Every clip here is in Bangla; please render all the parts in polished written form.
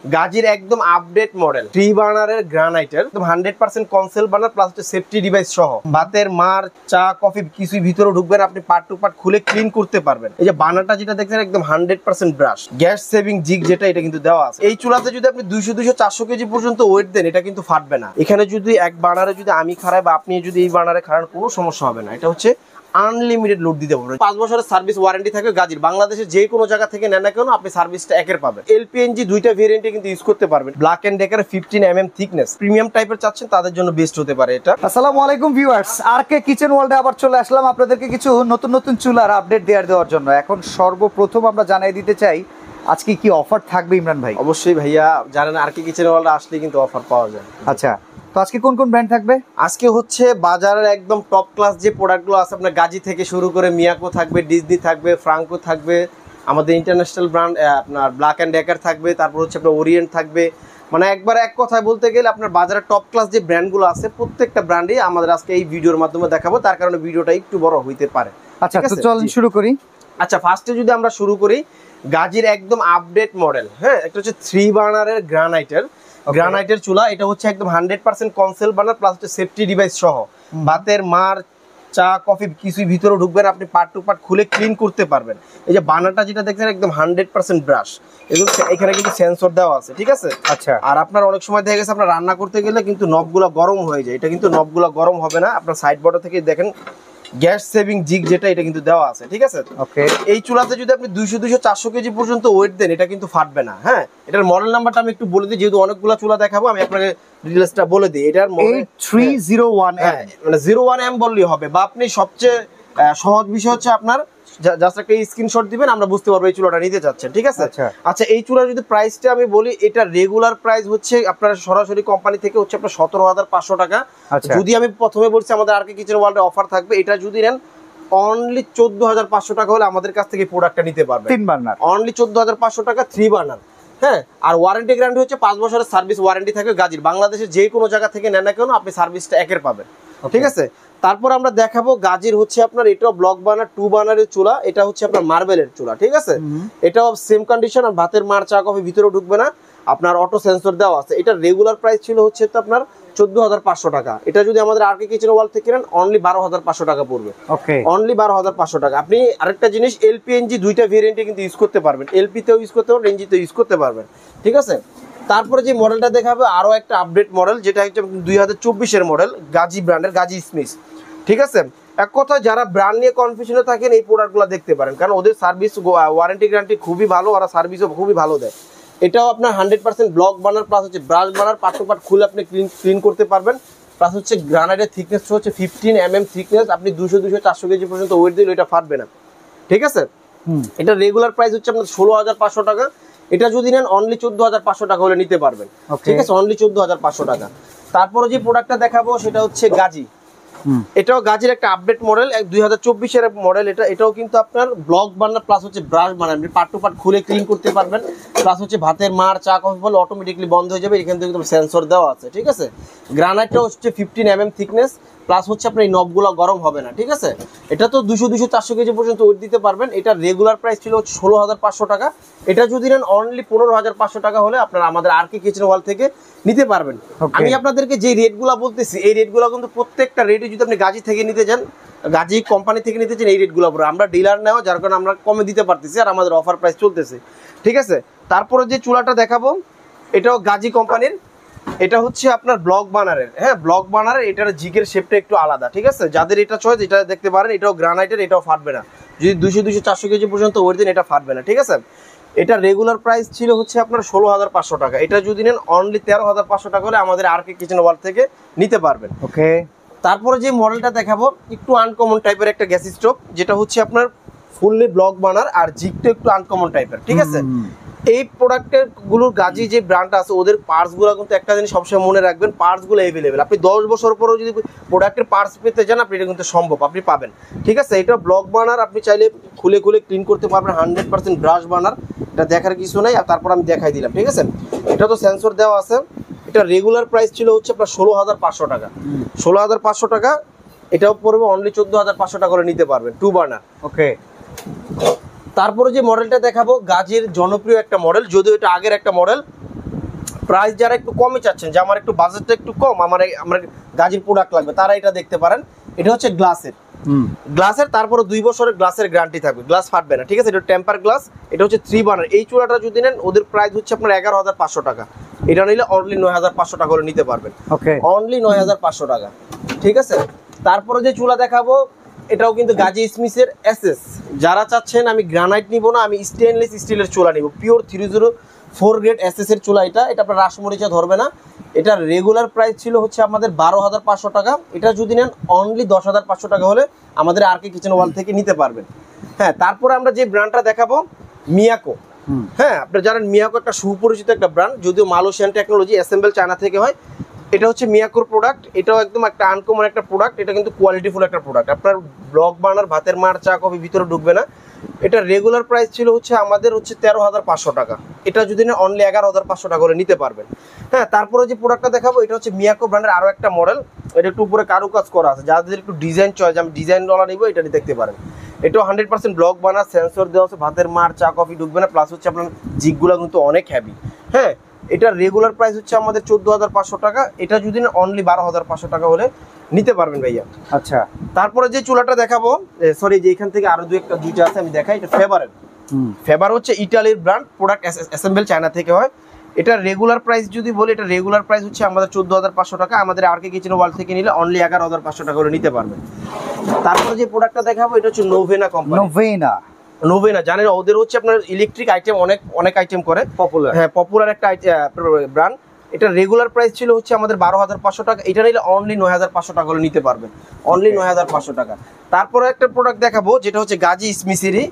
গাজীর একদম আপডেট মডেল 3 বার্নারের গ্রানাইটের একদম 100% conceal burner plus safety device সহ ভাতের মার চা কফি কিছুই ভিতরে ঢুকবেন, আপনি পার্ট টু পার্ট খুলে ক্লিন করতে পারবেন। এই যে বার্নারটা যেটা দেখছেন একদম 100% ব্রাশ গ্যাস সেভিং জিগ যেটা এটা কিন্তু দেওয়া আছে। এই চুলাতে যদি আপনি 200-400 কেজি পর্যন্ত ওয়েট দেন এটা কিন্তু ফাটবে না। এখানে যদি এক বার্নারে যদি আমি খাড়াই বা আপনি যদি এই বার্নারে খাড়ান কোনো সমস্যা হবে না। এটা হচ্ছে আনলিমিটেড লোড দিতে পারবেন। 5 বছরের সার্ভিস ওয়ারেন্টি থাকবে গাজীর। বাংলাদেশের যে কোনো জায়গা থেকে নেন না কেন আপনি সার্ভিসটা একের পাবেন। এলপিএনজি দুইটা ভেরিয়েন্টে কিন্তু ইউজ করতে পারবেন। Black and Decker 15 mm thickness premium টাইপের চাচ্ছেন তাদের জন্য বেস্ট হতে পারে এটা। আসসালামু আলাইকুম ভিউয়ার্স, আরকে কিচেন ওয়ার্ল্ডে আবার চলে আসলাম আপনাদেরকে কিছু নতুন নতুন চুলার আপডেট দেওয়ার জন্য। এখন সর্বপ্রথম আমরা জানিয়ে দিতে চাই আজকে কি অফার থাকবে ইমরান ভাই। অবশ্যই ভাইয়া, জানেন আরকে কিচেন ওয়ার্ল্ডে আসলে কিন্তু অফার পাওয়া যায়। আচ্ছা, তো আজকে কোন কোন ব্র্যান্ড থাকবে? আজকে হচ্ছে বাজারের একদম টপ ক্লাস যে প্রোডাক্টগুলো আছে, আপনার গাজী থেকে শুরু করে মিয়াকো থাকবে, ডিজনি থাকবে, ফ্রাঙ্কো থাকবে, আমাদের ইন্টারন্যাশনাল ব্র্যান্ড আপনার ব্ল্যাক এন্ড ডেকার থাকবে, তারপর হচ্ছে আপনার ওরিয়েন্ট থাকবে। মানে একবার এক কথায় বলতে গেলে আপনার বাজারের টপ ক্লাস যে ব্র্যান্ডগুলো আছে প্রত্যেকটা ব্র্যান্ডই আমাদের আজকে এই ভিডিওর মাধ্যমে দেখাবো, তার কারণে ভিডিওটা একটু বড় হইতে পারে। আচ্ছা, তো চলুন শুরু করি। আচ্ছা, ফার্স্টে যদি আমরা শুরু করি গাজীর একদম আপডেট মডেল, হ্যাঁ, একটা হচ্ছে 3 বার্নারের গ্রানাইটের চুলা। এটা হচ্ছে একদম 100% conceal burner plus safety device সহ ভাতের মার চা কফি কিছুই ভিতরে ঢুকবেন, আপনি পার্ট টু পার্ট খুলে ক্লিন করতে পারবেন। এই যে বার্নারটা যেটা দেখছেন একদম 100% ব্রাশ, এখানে কিন্তু সেন্সর দেওয়া আছে, ঠিক আছে। আচ্ছা, আর আপনার অনেক সময় দেখা গেছে আপনার রান্না করতে গেলে কিন্তু নবগুলা গরম হয়ে যায়, এটা কিন্তু নবগুলা গরম হবে না। আপনার সাইড বর্ডার থেকে দেখেন গ্যাস সেভিং জিগ যেটা এটা কিন্তু দেওয়া আছে, ঠিক আছে। ওকে, এই চুলাতে যদি আপনি 200-400 কেজি পর্যন্ত ওয়েট দেন এটা কিন্তু ফাটবে না। হ্যাঁ, এটার মডেল নাম্বারটা আমি একটু বলে দিই, যেহেতু অনেকগুলো চুলা দেখাবো আমি আপনাকে ডিটেইলসটা বলে দিই। এটার 8301M, মানে 01M বললেই হবে, বা আপনি সবচেয়ে সহজ বিষয় হচ্ছে আপনার জাস্ট একটা স্ক্রিনশট দিবেন, আমরা বুঝতে পারবো এই চুলাটা নিতে চাচ্ছেন, ঠিক আছে। আচ্ছা, এই চুলার যদি প্রাইসটা আমি বলি, এটা রেগুলার প্রাইস হচ্ছে আপনার সরাসরি কোম্পানি থেকে হচ্ছে আপনার 17,500 টাকা। যদি আমি প্রথমে বলছি আমাদের আরকে কিচেন ওয়ার্ল্ডে অফার থাকবে, এটা যদি নেন অনলি 14,500 টাকা হলে আমাদের কাছ থেকে প্রোডাক্টটা নিতে পারবেন। 3 বার্নার অনলি 14,500 টাকা 3 বার্নার। হ্যাঁ, আর ওয়ারেন্টি গ্যারান্টি হচ্ছে 5 বছরের সার্ভিস ওয়ারেন্টি থাকবে গাজীর। বাংলাদেশের যে কোনো জায়গা থেকে নেন না কেন আপনি সার্ভিসটা একের পাবেন, ঠিক আছে। তারপর আমরা দেখাবো গাজীর হচ্ছে আপনার এটাও ব্লক বার্নার 2 বার্নারের চুলা। এটা হচ্ছে আপনার মার্বেলের চুলা, ঠিক আছে। এটাও সেম কন্ডিশন, আর ভাতের মার চা কফি ভিতরে ঢুকবে না, আপনার অটো সেন্সর দেওয়া আছে। এটা রেগুলার প্রাইস ছিল হচ্ছে তো আপনার 14,500 টাকা। এটা যদি আমাদের আরকে কিচেন ওয়ার্ল্ড থেকে নেন অনলি 12,500 টাকা পড়বে। ওকে, অনলি 12,500 টাকা। আপনি আরেকটা জিনিস, এলপিএনজি দুইটা ভেরিয়েন্টে কিন্তু ইউজ করতে পারবেন, এলপি তেও ইউজ করতে পারবেন, এনজি তেও ইউজ করতে পারবেন, ঠিক আছে। তারপরে যে মডেলটা দেখাবে আরো একটা আপডেট মডেল, যেটা হচ্ছে 2024 এর মডেল, গাজী ব্র্যান্ডের গাজী স্মিথ, ঠিক আছে। এক কথা যারা ব্র্যান্ড নিয়ে কনফিউশনে থাকেন এই প্রোডাক্টগুলো দেখতে পারেন, কারণ ওদের সার্ভিস ওয়ারেন্টি গ্যারান্টি খুবই ভালো, ওরা সার্ভিসও খুবই ভালো দেয়। এটাও আপনার 100% ব্লক বার্নার প্লাস হচ্ছে brush burner, part to part খুলে আপনি ক্লিন করতে পারবেন। প্লাস হচ্ছে গ্রানাইটের থিকনেস হচ্ছে 15 mm থিকনেস। আপনি 200-400 কেজি পর্যন্ত ওয়েট দিলে এটা ফাটবে না, ঠিক আছে। এটা রেগুলার প্রাইস হচ্ছে আপনার 16,500 টাকা। এটা যদি নেন অনলি 14,500 টাকা হলে নিতে পারবেন, ঠিক আছে, অনলি 14,500 টাকা। তারপরে যে প্রোডাক্টটা দেখাবো সেটা হচ্ছে গাজী। এটাও গাজীর একটা আপডেট মডেল, 2024 এর মডেল। এটাও কিন্তু আপনার ব্লক বার্নার প্লাস হচ্ছে ব্রাশ বার্নার, আপনি পার্ট টু পার্ট খুলে ক্লিন করতে পারবেন। প্লাস হচ্ছে ভাতের মার চা কফি বলে অটোমেটিকলি বন্ধ হয়ে যাবে, এখান থেকে সেন্সর দেওয়া আছে, ঠিক আছে। গ্রানাইটটা হচ্ছে 15 mm থিকনেস, প্লাস হচ্ছে আপনার এই নবগুলো গরম হবে না, ঠিক আছে। এটা তো 200-400 কেজি পর্যন্ত ওয়েট দিতে পারবেন। এটা রেগুলার প্রাইস ছিল 16,500 টাকা। এটা যদি নেন অনলি 15,500 টাকা হলে আপনারা আমাদের আরকে কিচেন ওয়ার্ল্ড থেকে নিতে পারবেন। আমি আপনাদেরকে যে রেটগুলো বলতেছি এই রেটগুলো কিন্তু প্রত্যেকটা রেটে যদি আপনি গাজী থেকে নিতে চান, গাজী কোম্পানি থেকে নিতে চান, এই রেটগুলো পড়ে। আমরা ডিলার নেওয়া, যার কারণে আমরা কমে দিতে পারতেছি, আর আমাদের অফার প্রাইস চলতেছে, ঠিক আছে। তারপরে যে চুলাটা দেখাবো এটাও গাজী কোম্পানির। এটা হচ্ছে আপনার ব্লক বার্নারের, হ্যাঁ, ব্লক বার্নারের। এটার জিগের শেপটা একটু আলাদা, ঠিক আছে। যাদের এটা চয়েস এটা দেখতে পারেন। এটাও গ্রানাইটের, এটাও ফাটবে না। যদি 200-400 কেজি পর্যন্ত ওয়েট দিন এটা ফাটবে না, ঠিক আছে। এটা রেগুলার প্রাইস ছিল হচ্ছে আপনার 16,500 টাকা। এটা যদি নেন অনলি 13,500 টাকা হলে আমাদের আরকে কিচেন ওয়ার্ল্ড থেকে নিতে পারবেন। ওকে, তারপরে যে মডেলটা দেখাবো একটু আনকমন টাইপের একটা গ্যাস স্টোভ, যেটা হচ্ছে আপনার ফুললি ব্লক বার্নার, আর জিগটা একটু আনকমন টাইপের, ঠিক আছে। এই প্রোডাক্টের গুলোর গাজী যে ব্র্যান্ড আছে ওদের পার্টস গুলো কিন্তু একটা জিনিস সবসময় মনে রাখবেন, পার্টস গুলো এভেলেবেল। আপনি 10 বছর পরেও যদি প্রোডাক্টের পার্টস পেতে চান আপনি এটা কিন্তু সম্ভব, আপনি পাবেন, ঠিক আছে। এটা ব্লক বার্নার, আপনি চাইলে খুলে ক্লিন করতে পারবেন। 100% ব্রাশ বার্নার, এটা দেখার কিছু নাই। আর তারপর আমি দেখাই দিলাম, ঠিক আছে। এটা তো সেন্সর দেওয়া আছে। এটা রেগুলার প্রাইস ছিল হচ্ছে আপনার 16,500 টাকা। 16,500 টাকা। এটাও পড়বে অনলি 14,500 টাকা করে নিতে পারবেন, 2 বার্নার। ওকে, তারপরে যে মডেলটা দেখাবো গাজীর জনপ্রিয় একটা মডেল, যদিও এটা আগের একটা মডেল, প্রাইস যারা একটু কমে চাচ্ছেন, যে আমার একটু বাজেটটা একটু কম, আমার গাজীর প্রোডাক্ট লাগবে, তারা এটা দেখতে পারেন। এটা হচ্ছে গ্লাসের, তারপরে 2 বছরের গ্লাসের গ্যারান্টি থাকবে, গ্লাস ফাটবে না, ঠিক আছে। এটা টেম্পার গ্লাস, এটা হচ্ছে 3 বার্নার। এই চুলাটা যদি নেন ওদের প্রাইস হচ্ছে আপনার 11,500 টাকা, এটা নিলে অনলি 9,500 টাকা করে নিতে পারবেন, অনলি 9,500 টাকা, ঠিক আছে। তারপরে যে চুলা দেখাবো এটাও কিন্তু গাজী স্মিথের এসএস। যারা চাচ্ছেন আমি গ্রানাইট নিব না, আমি স্টেনলেস স্টিলের চুলা নিব, পিওর 304 গ্রেড এসএস এর চুলা, এটা আপনার রাসমরিচা ধরবে না। এটা রেগুলার প্রাইস ছিল হচ্ছে আমাদের 12,500 টাকা, এটা যদি নেন অনলি 10,500 টাকা হলে আমাদের আরকে কিচেন ওয়াল থেকে নিতে পারবেন। হ্যাঁ, তারপরে আমরা যে ব্র্যান্ডটা দেখাবো মিয়াকো। হ্যাঁ, আপনারা জানেন মিয়াকো একটা সুপরিচিত একটা ব্র্যান্ড, যদিও মালয়েশিয়ান টেকনোলজি, অ্যাসেম্বল চায়না থেকে হয়। এটা হচ্ছে মিয়াকোর প্রোডাক্ট, এটাও একদম একটা আনকমন একটা প্রোডাক্ট, এটা কিন্তু কোয়ালিটিফুল একটা প্রোডাক্ট। আপনার ব্লক বার্নার, ভাতের মার, চা কফি ভিতরে ঢুকবে না। এটা রেগুলার প্রাইস ছিল হচ্ছে আমাদের হচ্ছে 13,500 টাকা, এটা যদি না অনলি 11,500 টাকা করে নিতে পারবেন। হ্যাঁ, তারপরে যে প্রোডাক্টটা দেখাবো এটা হচ্ছে মিয়াকো ব্র্যান্ডের আরও একটা মডেল, এটা একটু উপরে কারুকাজ করা আছে, যাদের একটু ডিজাইন চয়েস, আমি ডিজাইন ডলা নিবো, এটা দেখতে পারেন। এটাও 100% ব্লক বার্নার, সেন্সর দেওয়া আছে, ভাতের মার, চা কফি ঢুকবে না, প্লাস হচ্ছে আপনার জিগগুলো কিন্তু অনেক হ্যাভি। হ্যাঁ, এটা রেগুলার প্রাইস হচ্ছে আমাদের 14,500 টাকা, এটা যদি না অনলি 12,500 টাকা হলে নিতে পারবেন ভাইয়া। আচ্ছা, তারপরে যে চুলাটা দেখাবো, সরি যে এখান থেকে আরো দুইটা আছে আমি দেখাই। এটা ফেভার হচ্ছে ইটালির ব্র্যান্ড, প্রোডাক্ট অ্যাসেম্বল চায়না থেকে হয়। এটা রেগুলার প্রাইস যদি বলি, এটা রেগুলার প্রাইস হচ্ছে আমাদের 14,500 টাকা, আমাদের আরকে কিচেন ওয়াল থেকে নিলে অনলি 11,500 টাকা করে নিতে পারবেন। তারপরে যে প্রোডাক্টটা দেখাবো এটা হচ্ছে নোভেনা কোম্পানি। নোভেনা জানেন ওদের হচ্ছে আপনার ইলেকট্রিক আইটেম অনেক আইটেম করে, পপুলার, হ্যাঁ পপুলার একটা ব্র্যান্ড। এটা রেগুলার প্রাইস ছিল হচ্ছে আমাদের 12,500 টাকা, এটা নিলে অনলি 9,500 টাকা করে নিতে পারবেন, অনলি 9,500 টাকা। তারপরে একটা প্রোডাক্ট দেখাবো যেটা হচ্ছে গাজী স্মিথেরই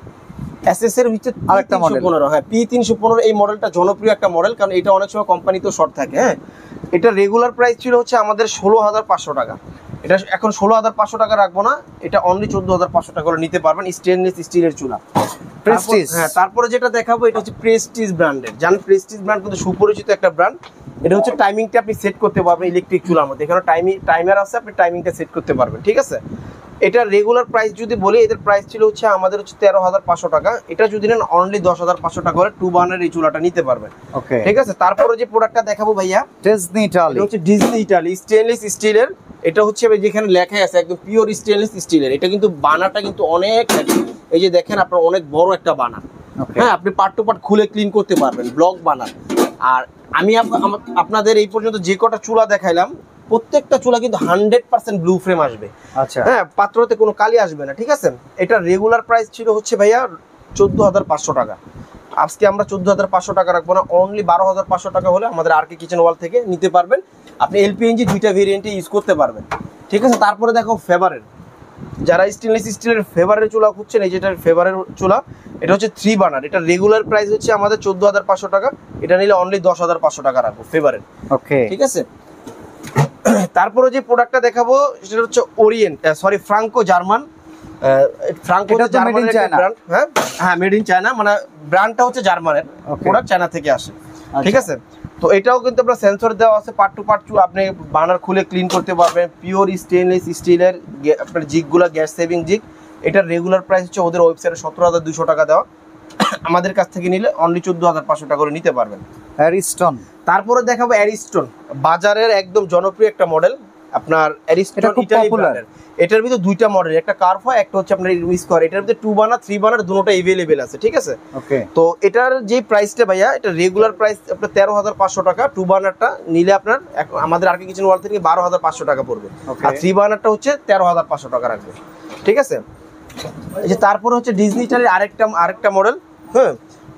এসএস এর হচ্ছে আরেকটা মডেল, হ্যাঁ P315। এই মডেলটা জনপ্রিয় একটা মডেল, কারণ এটা অনেক সময় কোম্পানিতেও শর্ট থাকে। হ্যাঁ, এটা রেগুলার প্রাইস ছিল হচ্ছে আমাদের 16,500 টাকা, এটা এখন 16,500 টাকা রাখবো না, এটা অনলি 14,500 টাকা করে নিতে পারবেন, স্টেনলেস স্টিলের চুলা, প্রেস্টিজ। হ্যাঁ, তারপরে যেটা দেখাবো এটা হচ্ছে প্রেস্টিজ ব্র্যান্ডের। জানেন প্রেস্টিজ ব্র্যান্ড কিন্তু সুপরিচিত একটা ব্র্যান্ড। এটা হচ্ছে টাইমিংটা আপনি সেট করতে পারবেন ইলেকট্রিক চুলার মধ্যে, এখানে টাইমার আছে, আপনি টাইমিংটা সেট করতে পারবেন, ঠিক আছে। এটা রেগুলার প্রাইস যদি বলি, এদের প্রাইস ছিল হচ্ছে আমাদের হচ্ছে 13,500 টাকা, এটা যদি নেন অনলি 10,500 টাকা করে 2 বার্নার এই চুলাটা নিতে পারবেন, ঠিক আছে। তারপরে যে প্রোডাক্টটা দেখাবো ভাইয়া ডিজনি ইটালি স্টেনলেস স্টিলের। এটা হচ্ছে যেখানে লেখা আছে একদম পিওর স্টেনলেস স্টিলের, এটা কিন্তু বানাটা কিন্তু অনেক হেভি। এই যে দেখেন আপনার অনেক বড় একটা বানা, হ্যাঁ আপনি পার্ট টু পার্ট খুলে ক্লিন করতে পারবেন, ব্লক বানার। আর আমি আপনাদের এই পর্যন্ত যে কটা চুলা দেখাইলাম প্রত্যেকটা চুলা কিন্তু 100% ব্লু ফ্রেম আসবে। আচ্ছা, হ্যাঁ পাত্রতে কোনো কালি আসবে না, ঠিক আছে। এটা রেগুলার প্রাইস ছিল হচ্ছে ভাইয়া 14,500 টাকা, আজকে আমরা 14,500 টাকা রাখবো না, অনলি 12,500 টাকা হলে আমাদের আরকে কিচেন ওয়াল থেকে নিতে পারবেন। আপনি এলপিএনজি দুইটা ভেরিয়েন্টে ইউজ করতে পারবেন, ঠিক আছে। তারপরে দেখো ফেভারের, যারা স্টেনলেস স্টিলের ফেভারের চুলা খুঁজছেন, এই যেটা ফেভারের চুলা, এটা হচ্ছে 3 বার্নার। এটা রেগুলার প্রাইস হচ্ছে আমাদের 14,500 টাকা, এটা নিলে অনলি 10,500 টাকা রাখবো ফেভারের, ওকে, ঠিক আছে। তারপরে যে প্রোডাক্টটা দেখাবো সেটা হচ্ছে ফ্রাঙ্কো জার্মান। ফ্রাঙ্কো জার্মানের একটা ব্র্যান্ড, হ্যাঁ মেড ইন চায়না, মানে ব্র্যান্ডটা হচ্ছে জার্মানের, প্রোডাক্ট চায়না থেকে আসে, ঠিক আছে। তো এটাও কিন্তু আপনার সেন্সর দেওয়া আছে, পার্ট টু পার্ট আপনি বার্নার খুলে ক্লিন করতে পারবেন, পিওর স্টেনলেস স্টিলের আপনার জিগগুলা গ্যাস সেভিং জিগ। এটার রেগুলার প্রাইস হচ্ছে ওদের ওয়েবসাইটে 17,200 টাকা দেওয়া, আমাদের কাছ থেকে নিলে অনলি 14,500 টাকা করে নিতে পারবেন। অ্যারিস্টন, তারপরে দেখাবো অ্যারিস্টন, বাজারের একদম জনপ্রিয় একটা মডেল আপনার অ্যারিস্টন ইটালি ব্র্যান্ডের। এটার ভিতরে দুইটা মডেল, একটা কার্ভো, একটা হচ্ছে আপনার স্কোয়ার। এটার ভিতরে 2 বার্নার 3 বার্নার দুটোটা अवेलेबल আছে, ঠিক আছে। ওকে, তো এটার যে প্রাইসটা ভাইয়া, এটা রেগুলার প্রাইস আপনার 13,500 টাকা, 2 বার্নারটা নিলে আপনার আমাদের আরকে কিচেন ওয়াল থেকে 12,500 টাকা পড়বে, আর 3 বার্নারটা হচ্ছে 13,500 টাকা রাখবে, ঠিক আছে। এই যে তারপরে হচ্ছে ডিজনি ইটালির আরেকটা মডেল, হ্যাঁ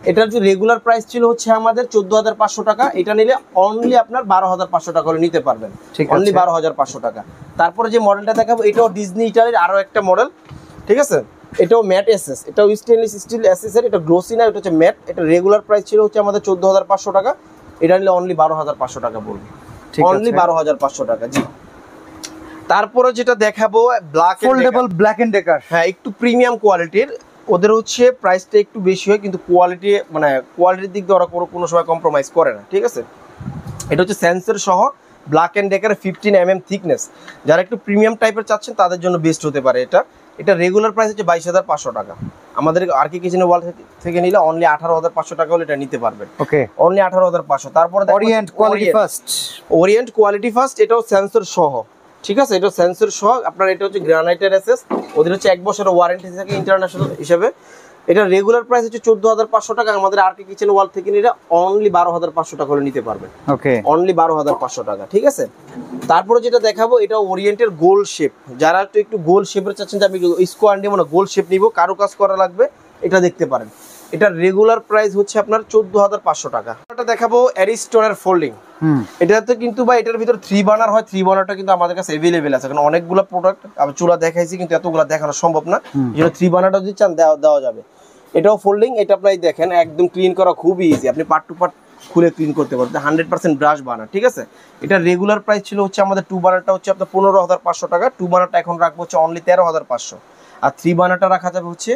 এটার যে রেগুলার প্রাইস ছিল হচ্ছে আমাদের 14,500 টাকা, এটা নিলে অনলি আপনার 12,500 টাকা করে নিতে পারবেন, অনলি 12,500 টাকা। তারপরে যে মডেলটা দেখাবো এটাও ডিজনি ইটালির আরো একটা মডেল, ঠিক আছে। এটাও ম্যাট এসএস, এটাও স্টেনলেস স্টিল এসএস এর, এটা গ্লোসি না, এটা হচ্ছে ম্যাট। এটা রেগুলার প্রাইস ছিল হচ্ছে আমাদের 14,500 টাকা, এটা নিলে অনলি 12,500 টাকা পড়বে, অনলি 12,500 টাকা, জি। তারপরে যেটা দেখাবো ফোল্ডেবল ব্ল্যাক এন্ড ডেকার, হ্যাঁ একটু প্রিমিয়াম কোয়ালিটির, ওদের হচ্ছে প্রাইসটা একটু বেশি হয়, কিন্তু কোয়ালিটির দিক দিয়ে ওরা কোনো সময় কম্প্রোমাইজ করে না, ঠিক আছে। এটা হচ্ছে সেন্সর সহ Black and Decker 15 mm thickness, যারা একটু প্রিমিয়াম টাইপের চাচ্ছেন তাদের জন্য বেস্ট হতে পারে এটা। এটা রেগুলার প্রাইস হচ্ছে 22,500 টাকা। আমাদের আর কি কিচেন ওয়াল থেকে নিলে অনলি 18,500 টাকা হলে এটা নিতে পারবেন। ওকে, অনলি 18,500। তারপরে Orient quality first, Orient quality first, এটাও সেন্সর সহ, ঠিক আছে, এটা সেন্সর সহ আপনার। এটা হচ্ছে গ্রানাইটের এসএস, ওদের হচ্ছে 1 বছরের ওয়ারেন্টি থাকে ইন্টারন্যাশনাল হিসেবে। এটা রেগুলার প্রাইস হচ্ছে 14,500 টাকা। আমাদের আর কি কিচেন ওয়াল থেকে নিলে অনলি 12,500 টাকা হলে নিতে পারবেন। ওকে, অনলি 12,500 টাকা, ঠিক আছে। তারপরে যেটা দেখাবো এটা ওরিয়েন্টের গোল শেপ, যারা একটু গোল শেপের চাচ্ছেন যে আমি স্কোয়ার নিব না, গোল শেপ নিব, কারো কাজ করা লাগবে, এটা দেখতে পারেন। এটা রেগুলার প্রাইস হচ্ছে আপনার 14,500 টাকা। এটা দেখাবো অ্যারিস্টনের ফোল্ডিং। এটাতে কিন্তু বা এটার ভিতর 3 বার্নার হয়, 3 বার্নারটা কিন্তু আমাদের কাছে अवेलेबल আছে, কারণ অনেকগুলো প্রোডাক্ট আমি চুলা দেখাইছি কিন্তু এতগুলো দেখানো সম্ভব না, যেটা 3 বার্নারটা যদি চান দেওয়া যাবে। এটাও ফোল্ডিং, এটা আপনারা দেখেন একদম ক্লিন করা খুবই ইজি, আপনি পার্ট টু পার্ট খুলে ক্লিন করতে পারবেন। 100% ব্রাশ বার্নার, ঠিক আছে। এটা রেগুলার প্রাইস ছিল হচ্ছে আমাদের 2 বার্নারটা হচ্ছে আপনার 15,500 টাকা। 2 বার্নারটা এখন রাখবো হচ্ছে অনলি 13,500, আর 3 বার্নারটা রাখা যাবে হচ্ছে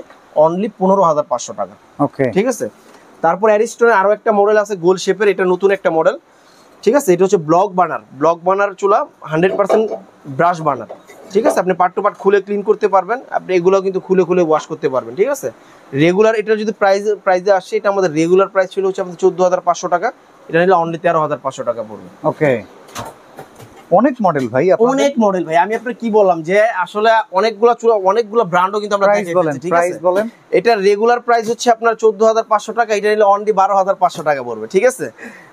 অনলি 15,500 টাকা। ওকে, ঠিক আছে। তারপর অ্যারিস্টনের আরো একটা মডেল আছে গোল শেপের, এটা নতুন একটা মডেল, ঠিক আছে। এটা হচ্ছে ব্লক বার্নার চুলা, 100% ব্রাশ বার্নার, ঠিক আছে। আপনি পার্ট টু পার্ট খুলে ক্লিন করতে পারবেন, আপনি এগুলো কিন্তু খুলে ওয়াশ করতে পারবেন, ঠিক আছে। রেগুলার এটা যদি প্রাইসে আসছে, এটা আমাদের রেগুলার প্রাইস ছিল হচ্ছে আমাদের 14,500 টাকা, এটা নিলে অনলি 13,500 টাকা পড়বে। ওকে, অনেক মডেল ভাই, অনেক মডেল ভাই। আমি আপনাকে কি বললাম যে আসলে অনেকগুলা চুলা, অনেকগুলা ব্র্যান্ডও কিন্তু আমরা প্রাইস বলেন, ঠিক প্রাইস আছে। বলেন। এটা রেগুলার প্রাইস হচ্ছে আপনার 14,500 টাকা, এটা নিলে অনলি 12,500 টাকা পড়বে, ঠিক আছে।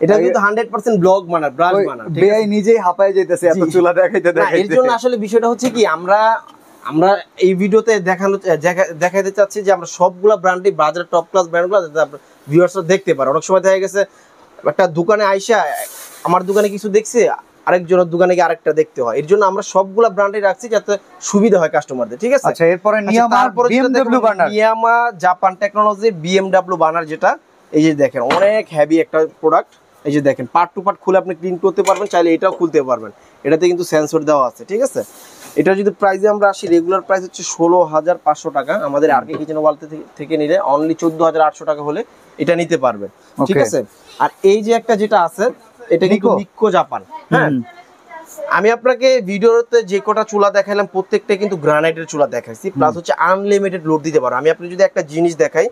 এটা কিন্তু 100% ব্লক বানার, ব্রাশ বানার, বেআই নিজেই হাঁপায় যাইতেছে এত চুলা দেখাইতে। এর জন্য আসলে বিষয়টা হচ্ছে কি, আমরা এই ভিডিওতে দেখাতে চাচ্ছি যে আমরা সবগুলা ব্র্যান্ডই বাজারের টপ ক্লাস ব্র্যান্ডগুলো যাতে ভিউয়ার্সরা দেখতে পারে। অনেক সময় দেখা গেছে একটা দোকানে আইসা আমার দোকানে কিছু দেখছে, আরেকজনের দোকানে গিয়ে আরেকটা দেখতে হয়, এর জন্য আমরা সবগুলা ব্র্যান্ডই রাখছি যাতে সুবিধা হয় কাস্টমারদের, ঠিক আছে। আচ্ছা, এরপরে বিএমডব্লিউ বার্নার, নিয়ামা জাপান টেকনোলজি বিএমডব্লিউ বার্নার, যেটা এই যে দেখেন অনেক হেভি একটা প্রোডাক্ট। এই যে দেখেন পার্ট টু পার্ট খুলে আপনি ক্লিন করতে পারবেন, চাইলে এটাও খুলতে পারবেন, এটাতে কিন্তু সেন্সর দেওয়া আছে, ঠিক আছে। এটা যদি প্রাইসে আমরা আসি, রেগুলার প্রাইস হচ্ছে 16,500 টাকা। আমাদের আর কে কিচেন ওয়াল থেকে নিলে অনলি 14,800 টাকা হলে এটা নিতে পারবেন, ঠিক আছে। আর এই যে একটা যেটা আছে, এটা কিন্তু নিক্কো জাপান। হ্যাঁ, আমি আপনাকে ভিডিওতে যে কটা চুলা দেখাইলাম প্রত্যেকটা কিন্তু গ্রানাইটের চুলা দেখাইছি, প্লাস হচ্ছে আনলিমিটেড লোড দিতে পারো। আমি আপনি যদি একটা জিনিস দেখাই,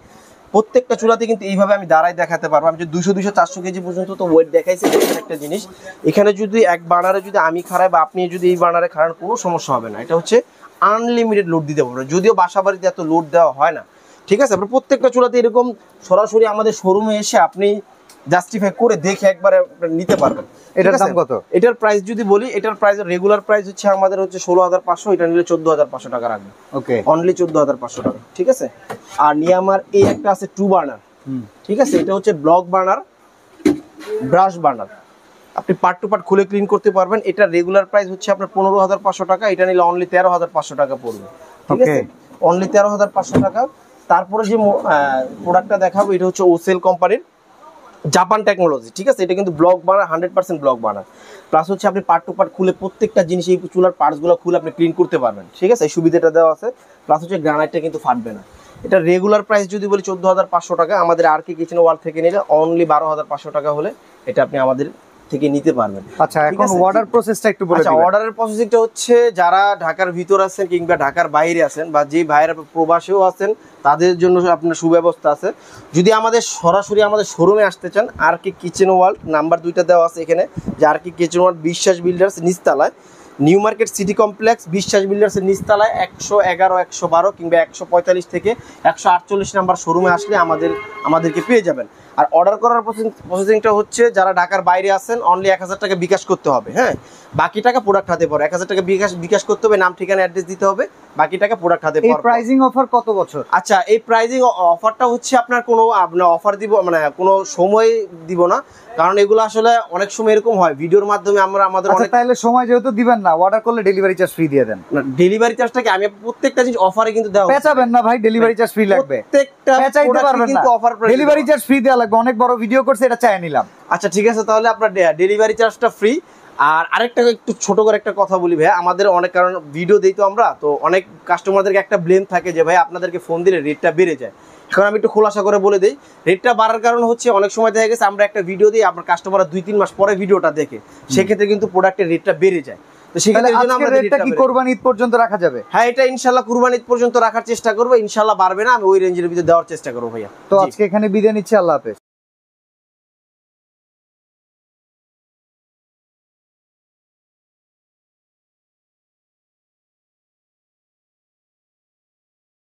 প্রত্যেকটা চুলাতে কিন্তু এইভাবে আমি দাঁড়াই দেখাতে পারবো। আমি যদি 200-400 কেজি পর্যন্ত তো ওয়েট দেখাইছি। একটা জিনিস এখানে যদি এক বার্নারে যদি আমি খাড়াই বা আপনি যদি এই বার্নারে খাড়ান, কোনো সমস্যা হবে না। এটা হচ্ছে আনলিমিটেড লোড দিতে পারবো, যদিও বাসা বাড়িতে এত লোড দেওয়া হয় না, ঠিক আছে। আপনার প্রত্যেকটা চুলাতে এরকম সরাসরি আমাদের শোরুমে এসে আপনি জাস্টিফাই করে দেখে একবারে নিতে পারবেন। এটার দাম কত? এটার প্রাইস যদি বলি, এটার প্রাইস রেগুলার প্রাইস হচ্ছে আমাদের হচ্ছে 16,500, এটা নিলে 14,500 টাকা রাখবে। ওকে, অনলি 14,500 টাকা, ঠিক আছে। আর নিয়ামার এই একটা আছে 2 বার্নার, ঠিক আছে। এটা হচ্ছে ব্লক বার্নার, ব্রাশ বার্নার, আপনি পার্ট টু পার্ট খুলে ক্লিন করতে পারবেন। এটা রেগুলার প্রাইস হচ্ছে আপনার 15,500 টাকা, এটা নিলে অনলি 13,500 টাকা পড়বে, ঠিক আছে। অনলি 13,500 টাকা। তারপরে যে প্রোডাক্টটা দেখাবো, এটা হচ্ছে ওসেল কোম্পানির জাপান টেকনোলজি, ঠিক আছে। এটা কিন্তু block burner, 100% block burner, plus হচ্ছে আপনি পার্ট টু পার্ট খুলে প্রত্যেকটা জিনিস এই চুলার পার্টসগুলো খুলে আপনি ক্লিন করতে পারবেন, ঠিক আছে। এই সুবিধাটা দেওয়া আছে, প্লাস হচ্ছে গ্রানাইটটা কিন্তু ফাটবে না। এটা রেগুলার প্রাইস যদি বলি 14,500 টাকা, আমাদের আর কি কিচেন ওয়াল থেকে নিলে অনলি 12,500 টাকা হলে এটা আপনি আমাদের থেকে নিতে পারবেন। আচ্ছা, এখন অর্ডার প্রসেসটা একটু বলে দিন। আচ্ছা, অর্ডারের প্রসেসিংটা হচ্ছে যারা ঢাকার ভিতর আছেন কিংবা ঢাকার বাইরে আছেন বা যে ভাইয়েরা প্রবাসেও আছেন, তাদের জন্য আপনার সুব্যবস্থা আছে। যদি আমাদের সরাসরি আমাদের শোরুমে আসতে চান, আর কি কিচেন ওয়ার্ল্ড নাম্বার 2টা দেওয়া আছে এখানে, যে আর কি কিচেন ওয়ার্ল্ড বিশ্বাস বিল্ডার্স নিচতলায়, নিউ মার্কেট সিটি কমপ্লেক্স বিশ্বাস বিল্ডার্সের নিচতলায় 111, 112 কিংবা 145 থেকে 148 নাম্বার শোরুমে আসলে আমাদেরকে পেয়ে যাবেন। আর অর্ডার করার প্রসেসিংটা হচ্ছে যারা ঢাকার বাইরে আছেন অনলি 1,000 টাকা বিকাশ করতে হবে। হ্যাঁ, বাকি টাকা প্রোডাক্ট হাতে পড়ে। 1,000 টাকা বিকাশ করতে হবে, নাম ঠিকানা অ্যাড্রেস দিতে হবে, বাকি টাকা প্রোডাক্ট হাতে পড়ে। এই প্রাইজিং অফার কত বছর? আচ্ছা, এই প্রাইজিং অফারটা হচ্ছে আপনার অফার দিব মানে কোনো সময় দিব না, কারণ এগুলো আসলে অনেক সময় এরকম হয় ভিডিওর মাধ্যমে আমরা আমাদের অনেক। তাহলে সময় যেহেতু দিবেন না, অর্ডার করলে ডেলিভারি চার্জ ফ্রি দিয়ে দেন। ডেলিভারি চার্জটাকে আমি প্রত্যেকটা জিনিস অফারে কিন্তু দেওয়া পেঁচাবেন না ভাই, ডেলিভারি চার্জ ফ্রি লাগবে। প্রত্যেকটা পেঁচাইতে পারবেন না, ডেলিভারি চার্জ ফ্রি দেওয়া লাগবে। অনেক বড় ভিডিও করছে, এটা চাই নিলাম। আচ্ছা, ঠিক আছে, তাহলে আপনার ডেলিভারি চার্জটা ফ্রি। আর আরেকটা একটু ছোট করে একটা কথা বলি ভাই, আমাদের অনেক কারণ ভিডিও দিই তো আমরা, তো অনেক কাস্টমারদেরকে একটা ব্লেম থাকে যে ভাই আপনাদেরকে ফোন দিলে রেটটা বেড়ে যায়। এখন আমি একটু খোলাসা করে বলে দিই, রেটটা বাড়ার কারণ হচ্ছে অনেক সময় দেখা গেছে আমরা একটা ভিডিও দিই, আপনার কাস্টমাররা 2-3 মাস পরে ভিডিওটা দেখে, সেক্ষেত্রে কিন্তু প্রোডাক্টের রেটটা বেড়ে যায়। তো তো সেক্ষেত্রে তাহলে এই জন্য আজকের আমরা রেটটা কি কোরবানি ঈদ পর্যন্ত রাখা যাবে? হ্যাঁ, এটা ইনশাআল্লাহ কুরবানি ঈদ পর্যন্ত রাখার চেষ্টা করবো, ইনশাআল্লাহ বাড়বে না, আমি ওই রেঞ্জের ভিতরে দেওয়ার চেষ্টা করবো ভাইয়া। তো জি। আজকে এখানে বিদায় নিচ্ছি, আল্লাহ হাফেজ।